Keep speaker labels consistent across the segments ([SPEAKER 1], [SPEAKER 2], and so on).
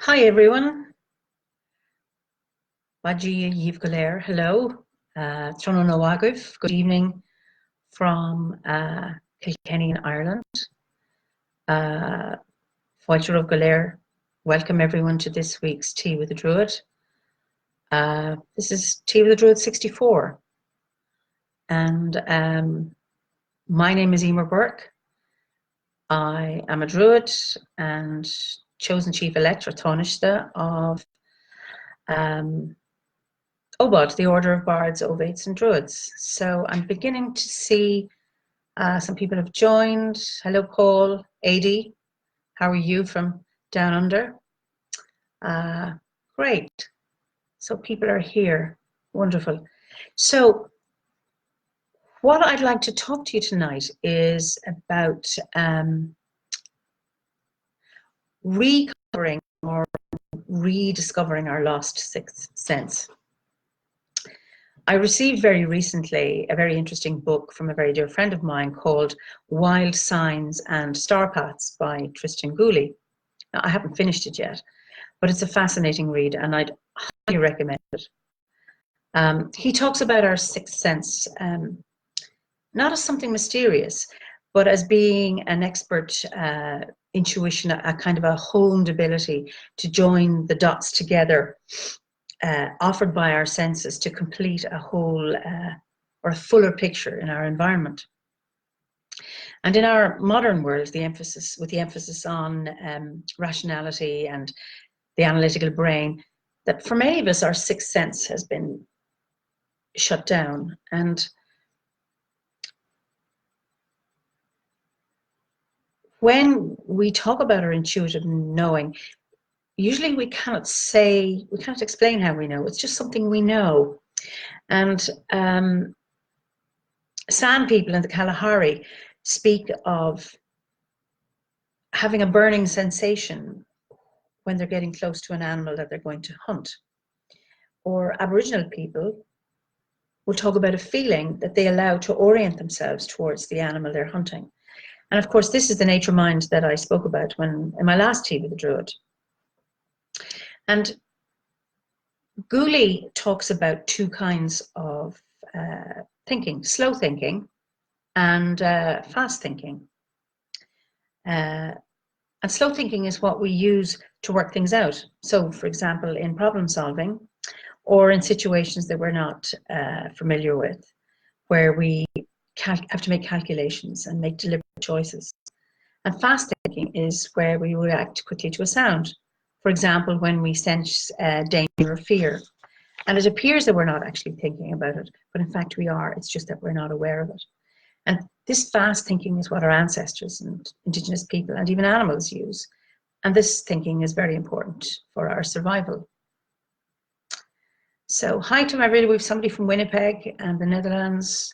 [SPEAKER 1] Hi everyone. Baji Yves Golair. Hello. Trono Nawagif. Good evening from Kilkenny in Ireland. Fáilte of Golair. Welcome everyone to this week's Tea with the Druid. This is Tea with the Druid 64. And my name is Emer Burke. I am a Druid and chosen Chief Elect or Taoiseach of OBOD, the Order of Bards, Ovates and Druids. So I'm beginning to see some people have joined. Hello, Paul, Adi. How are you from down under? Great. So people are here. Wonderful. So what I'd like to talk to you tonight is about recovering or rediscovering our lost sixth sense. I received very recently a very interesting book from a very dear friend of mine called Wild Signs and Star Paths by Tristan Gooley. Now, I haven't finished it yet, but it's a fascinating read and I'd highly recommend it. He talks about our sixth sense, not as something mysterious, but as being an expert intuition, a kind of a honed ability to join the dots together offered by our senses to complete a whole or a fuller picture in our environment. And in our modern world, the emphasis on rationality and the analytical brain, that for many of us, our sixth sense has been shut down. And when we talk about our intuitive knowing, usually we cannot explain how we know. It's just something we know. And San people in the Kalahari speak of having a burning sensation when they're getting close to an animal that they're going to hunt. Or Aboriginal people will talk about a feeling that they allow to orient themselves towards the animal they're hunting. And of course, this is the nature mind that I spoke about in my last Tea with the Druid. And Gooley talks about two kinds of thinking: slow thinking and fast thinking. And slow thinking is what we use to work things out. So, for example, in problem solving or in situations that we're not familiar with, where we have to make calculations and make deliberate choices. And fast thinking is where we react quickly to a sound. For example, when we sense danger or fear. And it appears that we're not actually thinking about it, but in fact we are. It's just that we're not aware of it. And this fast thinking is what our ancestors and indigenous people and even animals use. And this thinking is very important for our survival. So hi to everybody. We have somebody from Winnipeg and the Netherlands.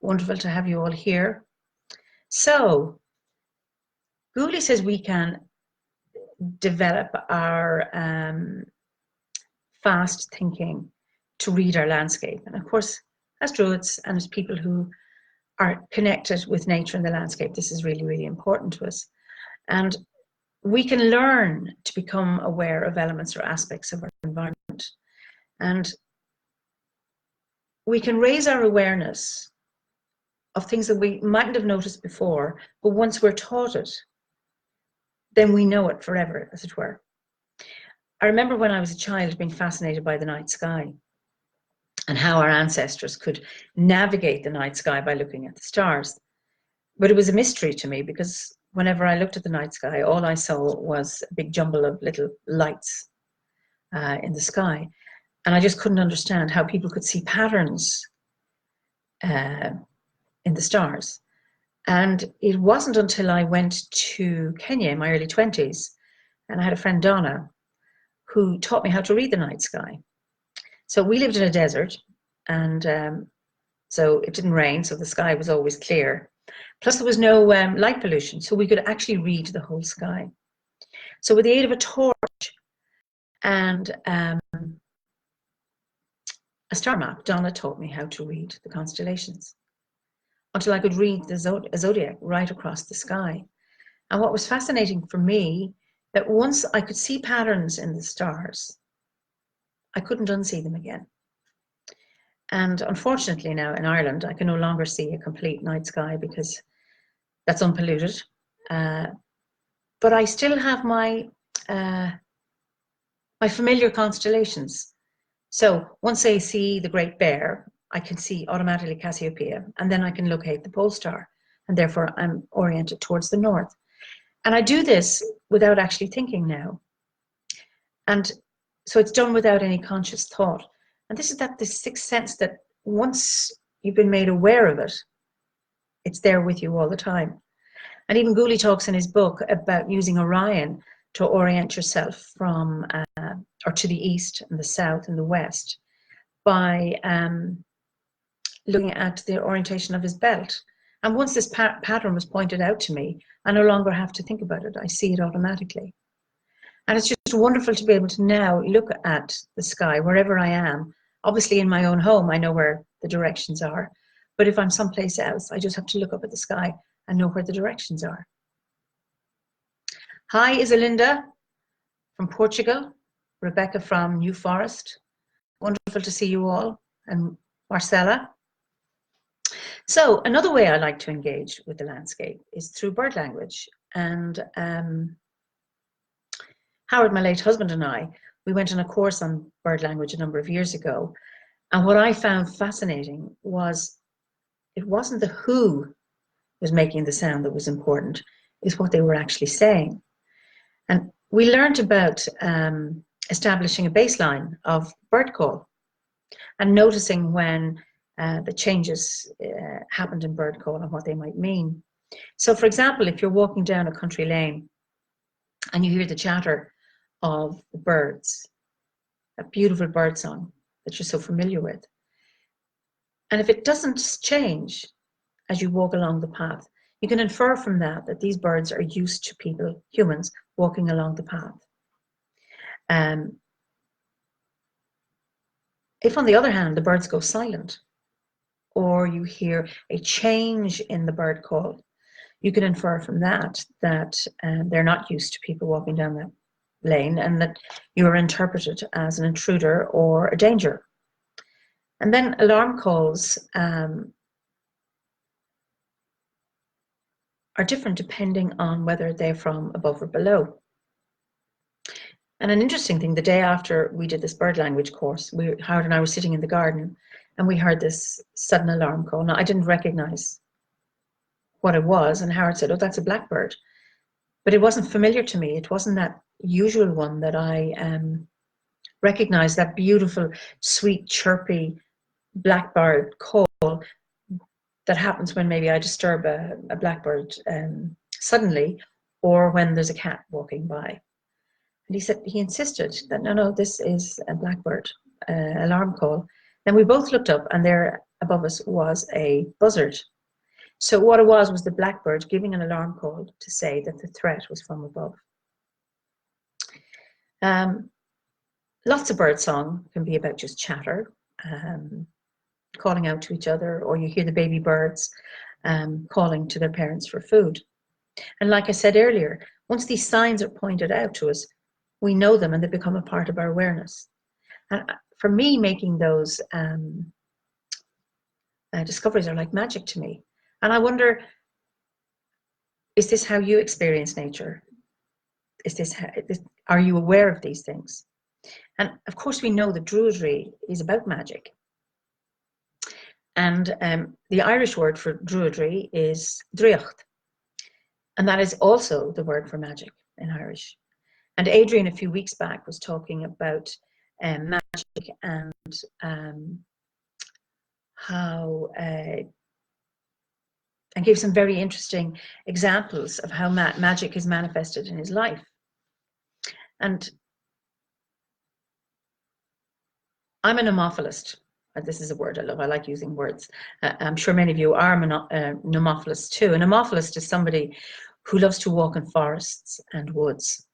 [SPEAKER 1] Wonderful to have you all here. So Gooley says we can develop our fast thinking to read our landscape. And of course, as Druids and as people who are connected with nature and the landscape, this is really, really important to us. And we can learn to become aware of elements or aspects of our environment. And we can raise our awareness of things that we mightn't have noticed before, but once we're taught it, then we know it forever, as it were. I remember when I was a child being fascinated by the night sky and how our ancestors could navigate the night sky by looking at the stars. But it was a mystery to me because whenever I looked at the night sky, all I saw was a big jumble of little lights in the sky. And I just couldn't understand how people could see patterns in the stars. And it wasn't until I went to Kenya in my early 20s, and I had a friend, Donna, who taught me how to read the night sky. So we lived in a desert, and so it didn't rain, so the sky was always clear. Plus there was no light pollution, so we could actually read the whole sky. So with the aid of a torch and a star map, Donna taught me how to read the constellations until I could read the zodiac right across the sky. And what was fascinating for me that once I could see patterns in the stars, I couldn't unsee them again. And unfortunately now in Ireland, I can no longer see a complete night sky because that's unpolluted. But I still have my familiar constellations. So once I see the Great Bear, I can see automatically Cassiopeia, and then I can locate the pole star, and therefore I'm oriented towards the north. And I do this without actually thinking now. And so it's done without any conscious thought. And this is this sixth sense that once you've been made aware of it, it's there with you all the time. And even Gooley talks in his book about using Orion to orient yourself from, or to the east and the south and the west by looking at the orientation of his belt. And once this pattern was pointed out to me, I no longer have to think about it. I see it automatically. And it's just wonderful to be able to now look at the sky wherever I am. Obviously in my own home, I know where the directions are. But if I'm someplace else, I just have to look up at the sky and know where the directions are. Hi, Isalinda from Portugal, Rebecca from New Forest. Wonderful to see you all, and Marcella. So another way I like to engage with the landscape is through bird language. And Howard, my late husband, and I, we went on a course on bird language a number of years ago. And what I found fascinating was it wasn't the who was making the sound that was important, it's what they were actually saying. And we learned about establishing a baseline of bird call and noticing when the changes happened in bird call and what they might mean. So for example, if you're walking down a country lane and you hear the chatter of the birds, a beautiful bird song that you're so familiar with, and if it doesn't change as you walk along the path, you can infer from that that these birds are used to people, humans, walking along the path. If on the other hand, the birds go silent, or you hear a change in the bird call, you can infer from that they're not used to people walking down that lane and that you are interpreted as an intruder or a danger. And then alarm calls are different depending on whether they're from above or below. And an interesting thing, the day after we did this bird language course, Howard and I were sitting in the garden and we heard this sudden alarm call. Now, I didn't recognize what it was, and Howard said, oh, that's a blackbird. But it wasn't familiar to me. It wasn't that usual one that I recognized, that beautiful, sweet, chirpy blackbird call that happens when maybe I disturb a blackbird suddenly, or when there's a cat walking by. And he insisted that, no, this is a blackbird alarm call. Then we both looked up, and there above us was a buzzard. So what it was the blackbird giving an alarm call to say that the threat was from above. Lots of bird song can be about just chatter, calling out to each other, or you hear the baby birds calling to their parents for food. And like I said earlier, once these signs are pointed out to us, we know them and they become a part of our awareness. And for me, making those discoveries are like magic to me. And I wonder, is this how you experience nature? Are you aware of these things? And of course, we know that Druidry is about magic. And the Irish word for Druidry is Druicht. And that is also the word for magic in Irish. And Adrian, a few weeks back, was talking about magic and how, and gave some very interesting examples of how magic is manifested in his life. And I'm a nomophilist. This is a word I love. I like using words. I'm sure many of you are nomophilists too. A nomophilist is somebody who loves to walk in forests and woods.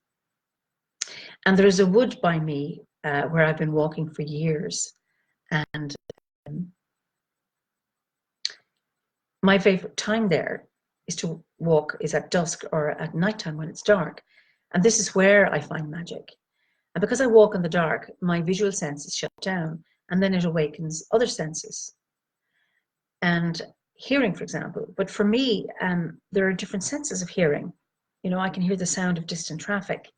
[SPEAKER 1] And there is a wood by me where I've been walking for years. And my favorite time there is to walk is at dusk or at nighttime when it's dark. And this is where I find magic. And because I walk in the dark, my visual sense is shut down, and then it awakens other senses. And hearing, for example. But for me, there are different senses of hearing. You know, I can hear the sound of distant traffic,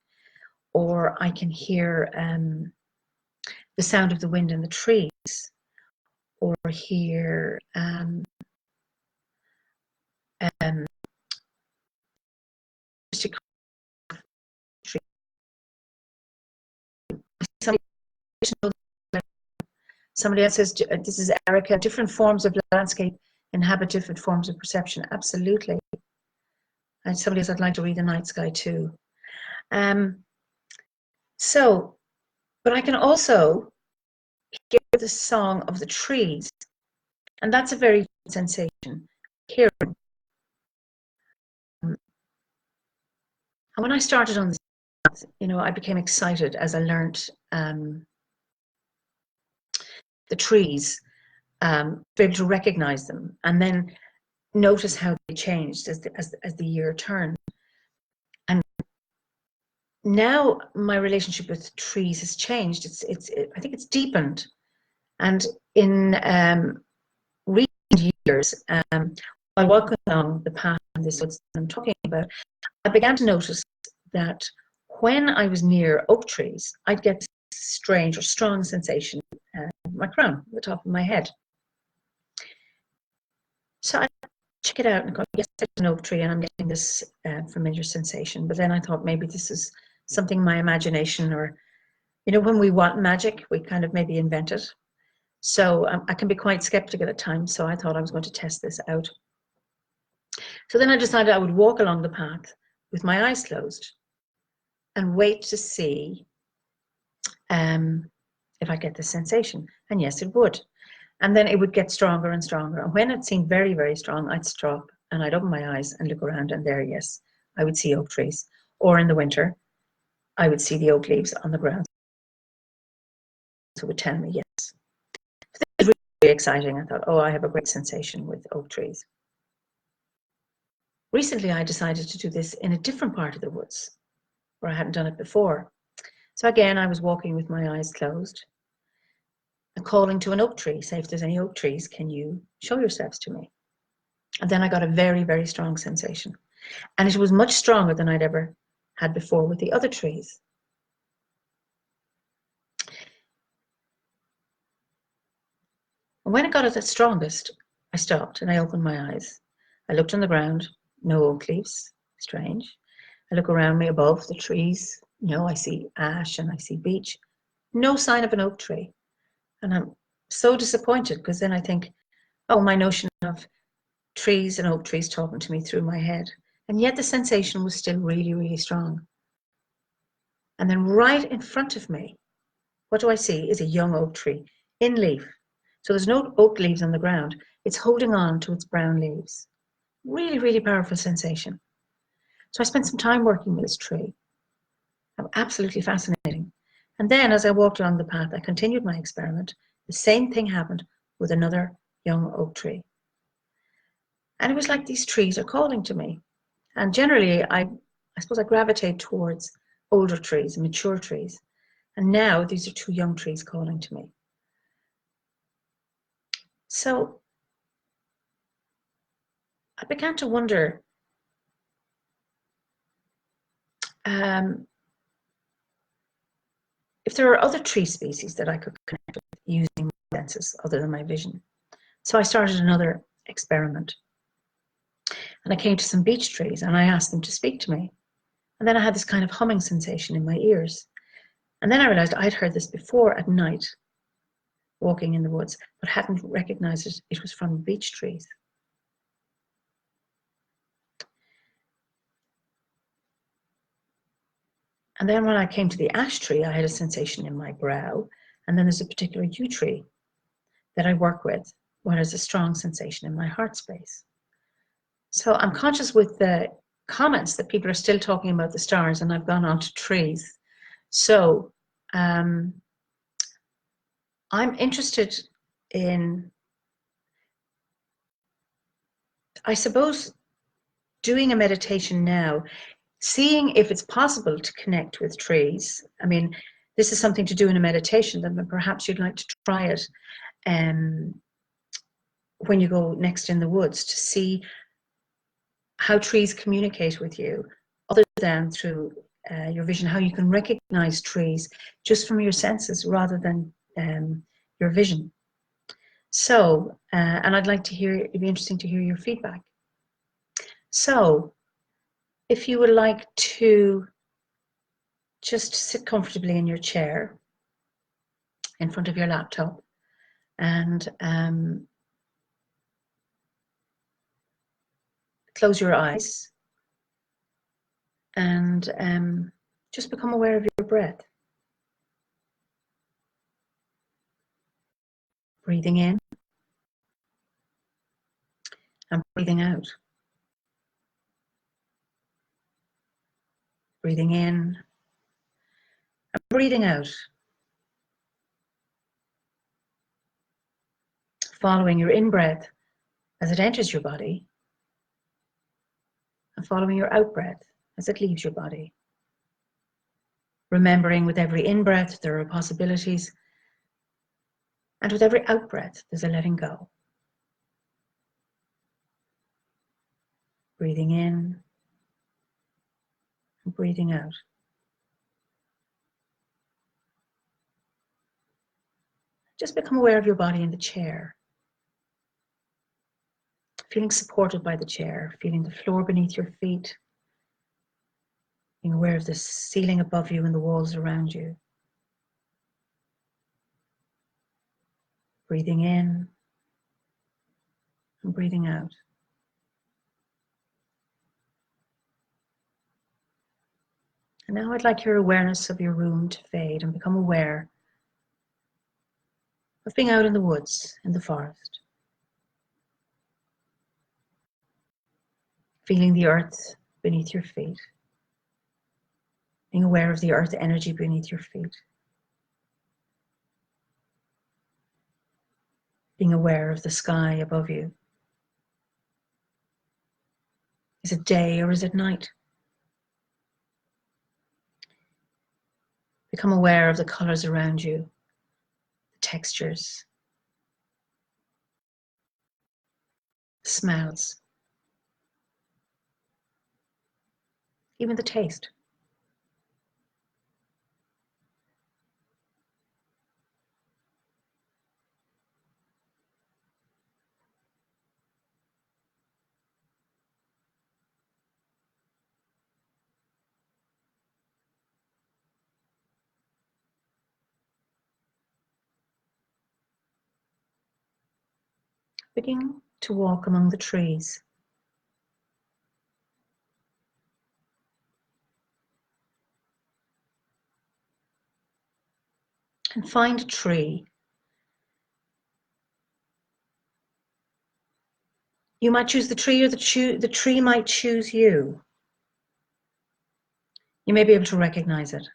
[SPEAKER 1] or I can hear the sound of the wind in the trees, or hear somebody else says, this is Erica, different forms of landscape inhabit different forms of perception. Absolutely. And somebody else, I'd like to read the night sky too. But I can also hear the song of the trees, and that's a very sensation, hearing. And when I started on this path, you know, I became excited as I learned the trees, to be able to recognize them, and then notice how they changed as the year turned. And now my relationship with trees has changed. I think it's deepened. And in recent years, while walking along the path in this woods that I'm talking about, I began to notice that when I was near oak trees, I'd get this strange or strong sensation in my crown, the top of my head. So I check it out and go, yes, there's an oak tree, and I'm getting this familiar sensation. But then I thought maybe this is something my imagination, or, you know, when we want magic, we kind of maybe invent it. So I can be quite skeptical at times. So I thought I was going to test this out. So then I decided I would walk along the path with my eyes closed and wait to see if I get the sensation. And yes, it would. And then it would get stronger and stronger. And when it seemed very, very strong, I'd stop and I'd open my eyes and look around, and there, yes, I would see oak trees. Or in the winter, I would see the oak leaves on the ground. So it would tell me yes. This was really exciting. I thought, oh, I have a great sensation with oak trees. Recently, I decided to do this in a different part of the woods where I hadn't done it before. So again, I was walking with my eyes closed and calling to an oak tree, say, if there's any oak trees, can you show yourselves to me? And then I got a very, very strong sensation. And it was much stronger than I'd ever had before with the other trees. And when it got at its strongest, I stopped and I opened my eyes. I looked on the ground, no oak leaves, strange. I look around me above the trees, you know, I see ash and I see beech, no sign of an oak tree. And I'm so disappointed, because then I think, oh, my notion of trees and oak trees talking to me through my head. And yet the sensation was still really, really strong. And then right in front of me, what do I see is a young oak tree in leaf. So there's no oak leaves on the ground. It's holding on to its brown leaves. Really, really powerful sensation. So I spent some time working with this tree. Absolutely fascinating. And then as I walked along the path, I continued my experiment. The same thing happened with another young oak tree. And it was like these trees are calling to me. And generally, I suppose I gravitate towards older trees, mature trees. And now these are two young trees calling to me. So I began to wonder, if there are other tree species that I could connect with using my senses other than my vision. So I started another experiment. And I came to some beech trees and I asked them to speak to me. And then I had this kind of humming sensation in my ears. And then I realized I'd heard this before at night, walking in the woods, but hadn't recognized it. It was from beech trees. And then when I came to the ash tree, I had a sensation in my brow. And then there's a particular yew tree that I work with where there's a strong sensation in my heart space. So I'm conscious with the comments that people are still talking about the stars, and I've gone on to trees. So I'm interested in, I suppose, doing a meditation now seeing if it's possible to connect with trees. I mean, this is something to do in a meditation, then perhaps you'd like to try it when you go next in the woods, to see how trees communicate with you, other than through your vision, how you can recognize trees just from your senses rather than your vision. So, and I'd like to hear, it'd be interesting to hear your feedback. So, if you would like to just sit comfortably in your chair in front of your laptop and close your eyes and just become aware of your breath. Breathing in and breathing out. Breathing in and breathing out. Following your in-breath as it enters your body and following your out-breath as it leaves your body. Remembering with every in-breath there are possibilities, and with every out-breath there's a letting go. Breathing in and breathing out. Just become aware of your body in the chair. Feeling supported by the chair, feeling the floor beneath your feet, being aware of the ceiling above you and the walls around you. Breathing in and breathing out. And now I'd like your awareness of your room to fade and become aware of being out in the woods, in the forest. Feeling the earth beneath your feet. Being aware of the earth energy beneath your feet. Being aware of the sky above you. Is it day or is it night? Become aware of the colors around you, the textures, the smells, even the taste. Begin to walk among the trees. And find a tree. You might choose the tree, or the tree might choose you. You may be able to recognize it.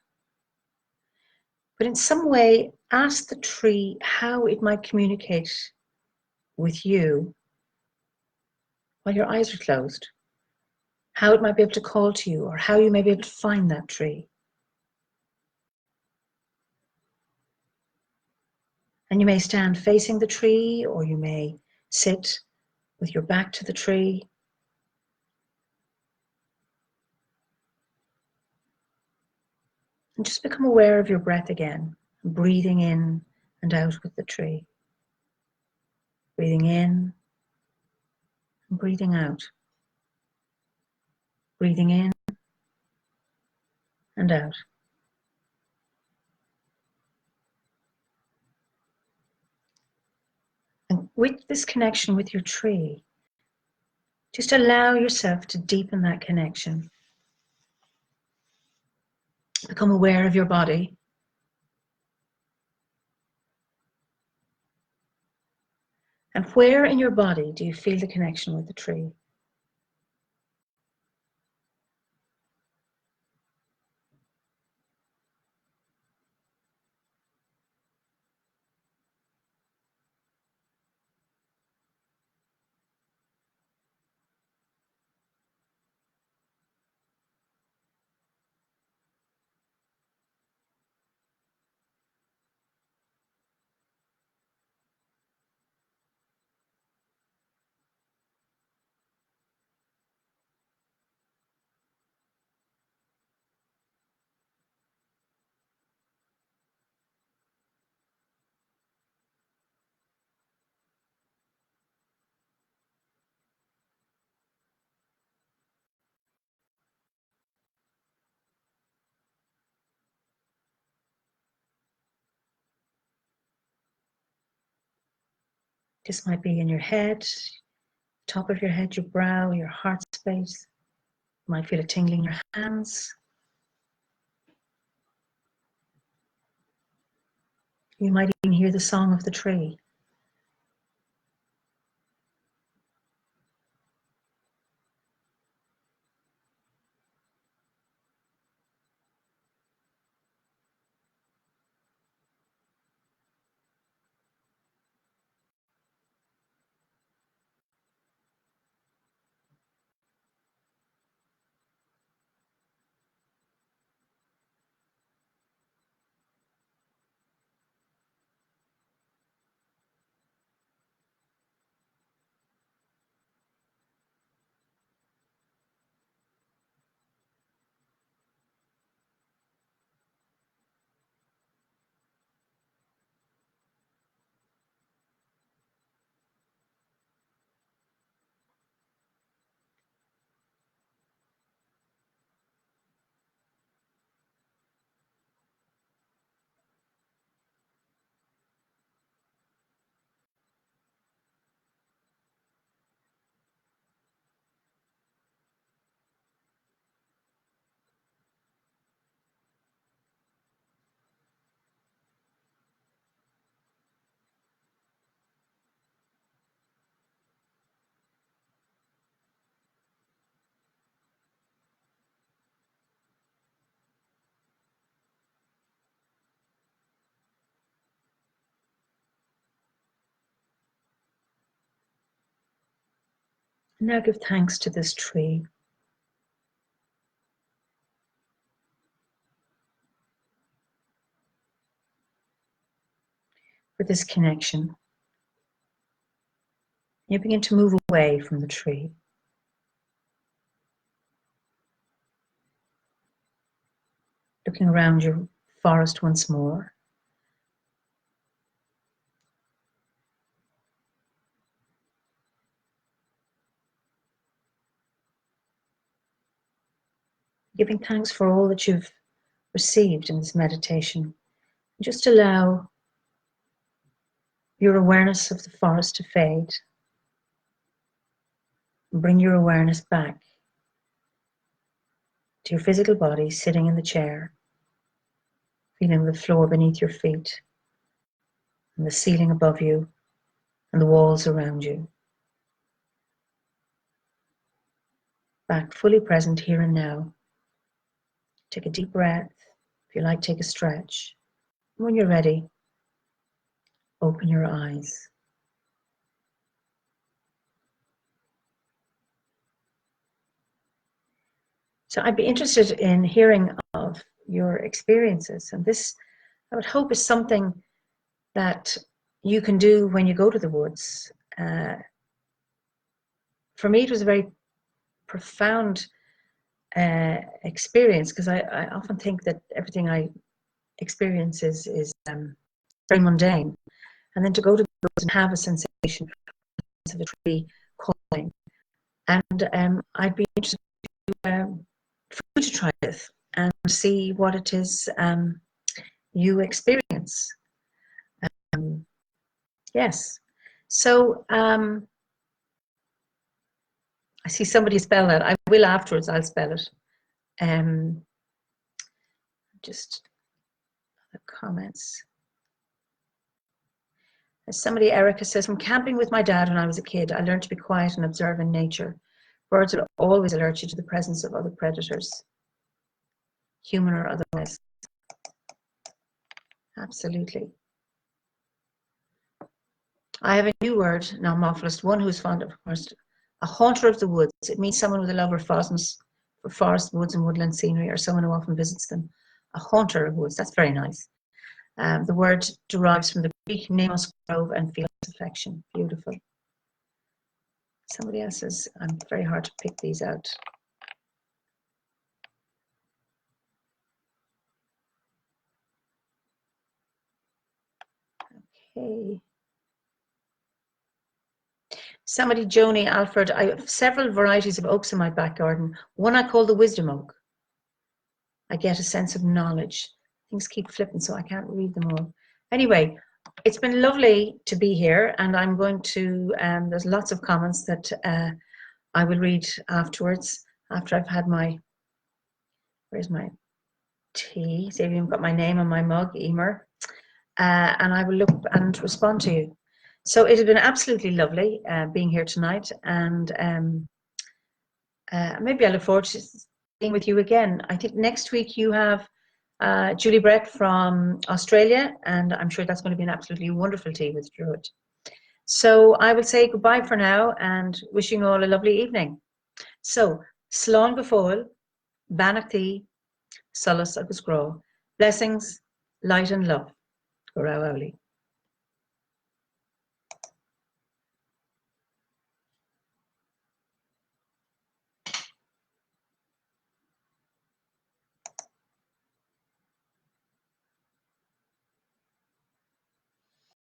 [SPEAKER 1] But in some way, ask the tree how it might communicate with you while your eyes are closed. How it might be able to call to you, or how you may be able to find that tree. And you may stand facing the tree, or you may sit with your back to the tree. And just become aware of your breath again, breathing in and out with the tree. Breathing in and breathing out. Breathing in and out. And with this connection with your tree, just allow yourself to deepen that connection. Become aware of your body. And where in your body do you feel the connection with the tree? This might be in your head, top of your head, your brow, your heart space. You might feel it tingling your hands. You might even hear the song of the tree. Now give thanks to this tree. For this connection. You begin to move away from the tree. Looking around your forest once more. Giving thanks for all that you've received in this meditation. Just allow your awareness of the forest to fade. And bring your awareness back to your physical body, sitting in the chair, feeling the floor beneath your feet, and the ceiling above you, and the walls around you. Back fully present here and now. Take a deep breath. If you like, take a stretch. When you're ready, open your eyes. So I'd be interested in hearing of your experiences. And this, I would hope, is something that you can do when you go to the woods. For me, it was a very profound experience, because I often think that everything I experience is very mundane. And then to go to the woods and have a sensation of a tree calling. And I'd be interested for you to try this and see what it is you experience. Yes. So I see somebody spell that. I will afterwards. I'll spell it. Just other comments. Somebody, Erica says, from camping with my dad when I was a kid, I learned to be quiet and observe in nature. Birds will always alert you to the presence of other predators, human or otherwise. Absolutely. I have a new word now, Mophilist, one who's fond of forest, a haunter of the woods. It means someone with a love for forest, woods and woodland scenery, or someone who often visits them. A haunter of woods, that's very nice. The word derives from the Greek nemos grove and feels affection. Beautiful. Somebody else says, I'm very hard to pick these out. Okay. Somebody, Joni Alfred, I have several varieties of oaks in my back garden. One I call the wisdom oak. I get a sense of knowledge. Things keep flipping, so I can't read them all. Anyway, it's been lovely to be here, and I'm going to, there's lots of comments that I will read afterwards, after I've had my, where's my tea? See, I've even got my name on my mug, Emer. And I will look and respond to you. So it has been absolutely lovely being here tonight, and maybe I look forward to being with you again. I think next week you have Julie Brett from Australia, and I'm sure that's going to be an absolutely wonderful tea with Druid. So I will say goodbye for now and wishing you all a lovely evening. So, slán go fóill, banach tí, solas agus gró. Blessings, light and love. Go raibh eolaí.